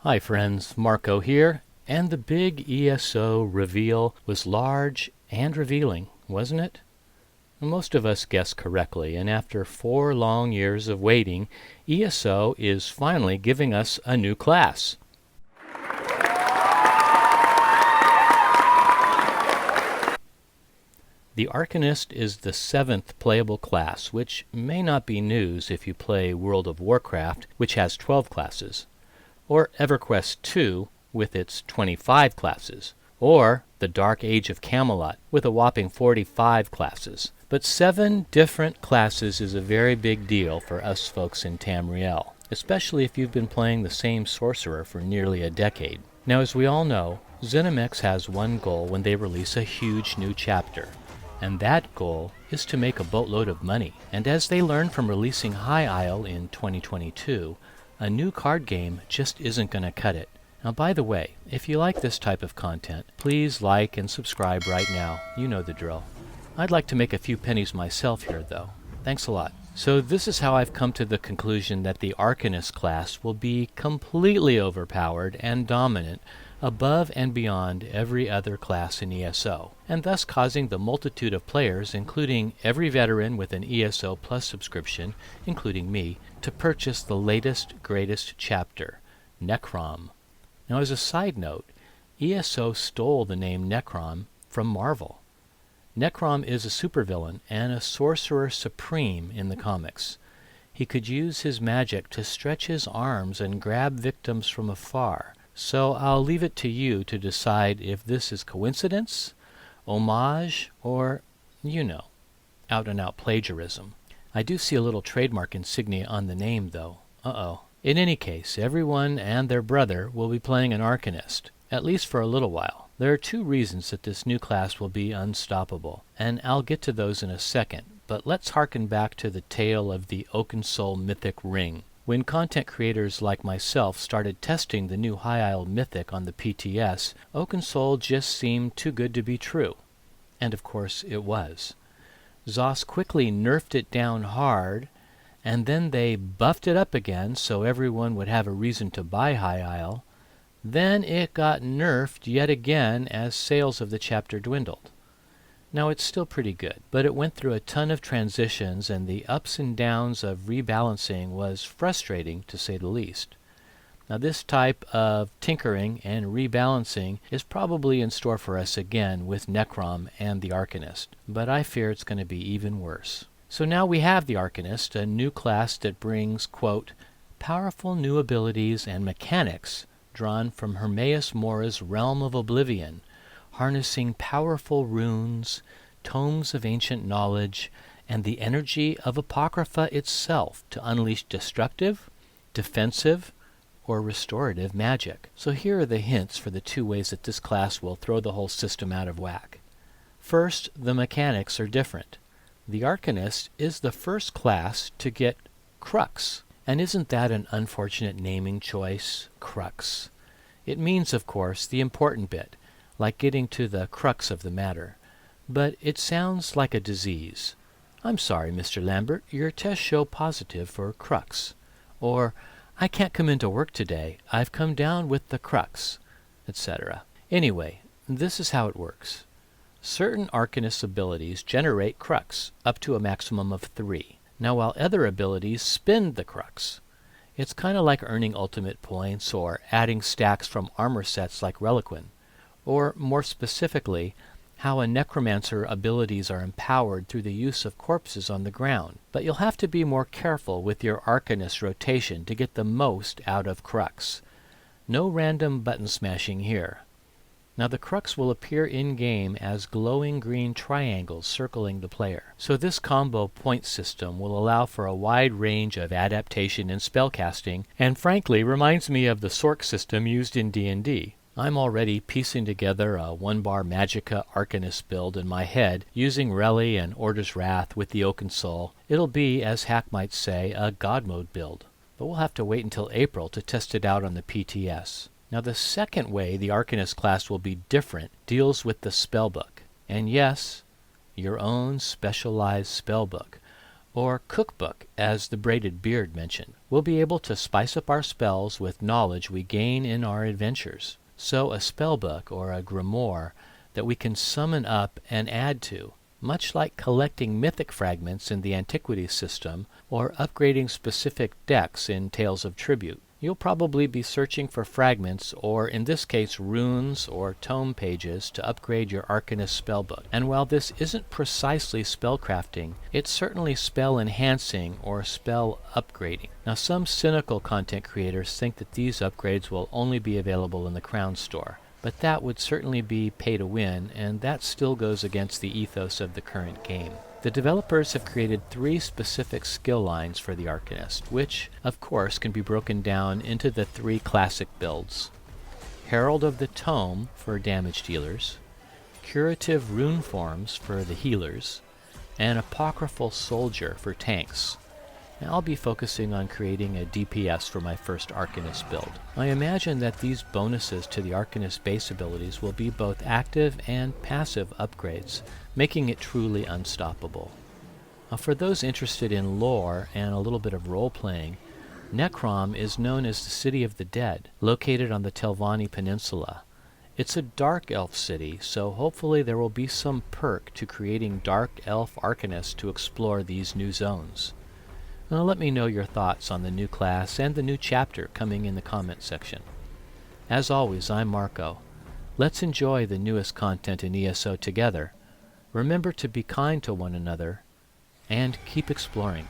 Hi friends, Marco here, and the big ESO reveal was large and revealing, wasn't it? Most of us guessed correctly, and after 4 long years of waiting, ESO is finally giving us a new class. The Arcanist is the 7th playable class, which may not be news if you play World of Warcraft, which has 12 classes, or EverQuest 2 with its 25 classes, or the Dark Age of Camelot with a whopping 45 classes. But 7 different classes is a very big deal for us folks in Tamriel, especially if you've been playing the same sorcerer for nearly a decade. Now, as we all know, ZeniMax has one goal when they release a huge new chapter, and that goal is to make a boatload of money. And as they learned from releasing High Isle in 2022, a new card game just isn't going to cut it. Now, by the way, if you like this type of content, please like and subscribe right now. You know the drill. I'd like to make a few pennies myself here, though. Thanks a lot. So this is how I've come to the conclusion that the Arcanist class will be completely overpowered and dominant above and beyond every other class in ESO, and thus causing the multitude of players, including every veteran with an ESO Plus subscription, including me, to purchase the latest, greatest chapter, Necrom. Now, as a side note, ESO stole the name Necrom from Marvel. Necrom is a supervillain and a sorcerer supreme in the comics. He could use his magic to stretch his arms and grab victims from afar. So I'll leave it to you to decide if this is coincidence, homage, or, out-and-out plagiarism. I do see a little trademark insignia on the name, though. Uh-oh. In any case, everyone and their brother will be playing an Arcanist, at least for a little while. There are 2 reasons that this new class will be unstoppable, and I'll get to those in a second, but let's harken back to the tale of the Oakensoul Mythic Ring. When content creators like myself started testing the new High Isle Mythic on the PTS, Oakensoul just seemed too good to be true. And of course it was. ZOS quickly nerfed it down hard, and then they buffed it up again so everyone would have a reason to buy High Isle. Then it got nerfed yet again as sales of the chapter dwindled. Now, it's still pretty good, but it went through a ton of transitions, and the ups and downs of rebalancing was frustrating, to say the least. Now, this type of tinkering and rebalancing is probably in store for us again with Necrom and the Arcanist, but I fear it's going to be even worse. So now we have the Arcanist, a new class that brings, quote, powerful new abilities and mechanics drawn from Hermaeus Mora's Realm of Oblivion, harnessing powerful runes, tomes of ancient knowledge, and the energy of Apocrypha itself to unleash destructive, defensive, or restorative magic. So here are the hints for the 2 ways that this class will throw the whole system out of whack. First, the mechanics are different. The Arcanist is the first class to get Crux. And isn't that an unfortunate naming choice, Crux? It means, of course, the important bit, like getting to the crux of the matter. But it sounds like a disease. I'm sorry, Mr. Lambert, your tests show positive for Crux. Or, I can't come into work today, I've come down with the Crux, etc. Anyway, this is how it works. Certain Arcanist abilities generate Crux, up to a maximum of 3. Now, while other abilities spend the Crux. It's kind of like earning ultimate points or adding stacks from armor sets like Reliquin. Or, more specifically, how a necromancer abilities are empowered through the use of corpses on the ground. But you'll have to be more careful with your Arcanist rotation to get the most out of Crux. No random button smashing here. Now, the Crux will appear in-game as glowing green triangles circling the player. So this combo point system will allow for a wide range of adaptation and spellcasting, and frankly reminds me of the Sorc system used in D&D. I'm already piecing together a 1-bar Magicka Arcanist build in my head, using Reli and Order's Wrath with the Oakensoul. It'll be, as Hack might say, a God Mode build. But we'll have to wait until April to test it out on the PTS. Now, the second way the Arcanist class will be different deals with the spellbook. And yes, your own specialized spellbook. or cookbook, as the braided beard mentioned. We'll be able to spice up our spells with knowledge we gain in our adventures. So a spellbook or a grimoire that we can summon up and add to, much like collecting mythic fragments in the Antiquities system or upgrading specific decks in Tales of Tribute. You'll probably be searching for fragments, or in this case runes or tome pages, to upgrade your Arcanist spellbook. And while this isn't precisely spellcrafting, it's certainly spell enhancing or spell upgrading. Now, some cynical content creators think that these upgrades will only be available in the Crown Store, but that would certainly be pay to win, and that still goes against the ethos of the current game. The developers have created 3 specific skill lines for the Arcanist, which, of course, can be broken down into the 3 classic builds. Herald of the Tome for damage dealers, Curative Rune Forms for the healers, and Apocryphal Soldier for tanks. Now, I'll be focusing on creating a DPS for my first Arcanist build. I imagine that these bonuses to the Arcanist base abilities will be both active and passive upgrades, making it truly unstoppable. Now, for those interested in lore and a little bit of role-playing, Necrom is known as the City of the Dead, located on the Telvanni Peninsula. It's a dark elf city, so hopefully there will be some perk to creating dark elf Arcanists to explore these new zones. Now, let me know your thoughts on the new class and the new chapter coming in the comment section. As always, I'm Marco. Let's enjoy the newest content in ESO together. Remember to be kind to one another, and keep exploring.